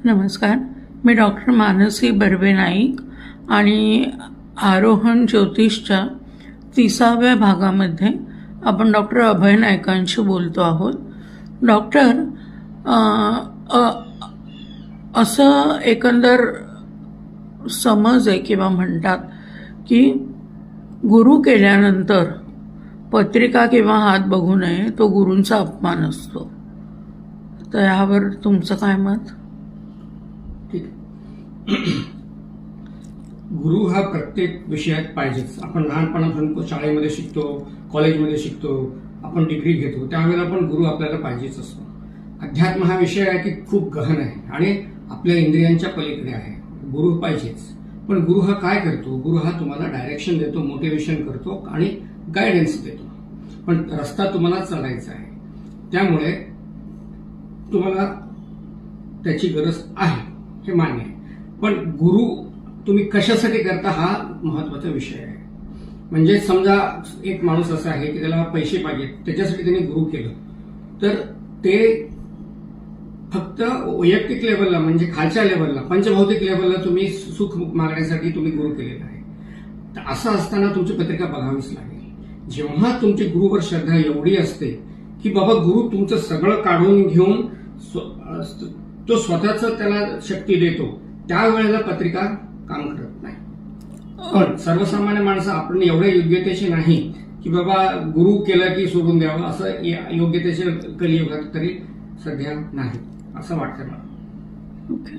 नमस्कार, मी डॉक्टर मानसी बर्वे नाईक आणि आरोहण ज्योतिषच्या 30व्या भागामध्ये आपण डॉक्टर अभय नाईकांशी बोलतो आहोत. डॉक्टर, असं एकंदर समज आहे किंवा म्हणतात की गुरु केल्यानंतर पत्रिका किंवा हात बघू नये, तो गुरूंचा अपमान असतो. तर यावर तुमचं काय मत? गुरु हा प्रत्येक विषयात पाहिजेच. आपण लहानपणापासून शाळेमध्ये शिकतो, कॉलेजमध्ये शिकतो, आपण डिग्री घेतो, त्यावेळेला पण गुरु आपल्याला पाहिजेच असतो. अध्यात्म हा विषय आहे की खूप गहन आहे आणि आपल्या इंद्रियांच्या पलीकडे आहे. गुरु पाहिजेच. पण गुरु हा काय करतो? गुरु हा तुम्हाला डायरेक्शन देतो, मोटिवेशन करतो आणि गायडन्स देतो. पण रस्ता तुम्हाला चालायचा आहे, त्यामुळे तुम्हाला त्याची गरज आहे, हे मान्य आहे. पण गुरु तुम्ही कशासाठी करता हा महत्वाचा विषय आहे. म्हणजे समजा एक माणूस असा आहे की त्याला पैसे पाहिजेत, त्याच्यासाठी त्याने गुरु केलं, तर ते फक्त वैयक्तिक लेवलला म्हणजे खालच्या लेवलला, पंचभौतिक लेवलला तुम्ही सुख मागण्यासाठी तुम्ही गुरु केलेला आहे. तर असं असताना तुमची पत्रिका बघावीच लागेल. जेव्हा तुमची गुरुवर श्रद्धा एवढी असते की बाबा गुरु तुमचं सगळं काढून घेऊन तो स्वतःच त्याला शक्ती देतो, त्यावेळेला पत्रिका काम करत नाही. पण सर्वसामान्य माणसं आपण एवढ्या योग्यतेचे नाही की बाबा गुरु केलं की सोडून द्यावं, असं योग्यतेचे कलियुगात तरी सध्या नाही असं वाटतं मला. ओके.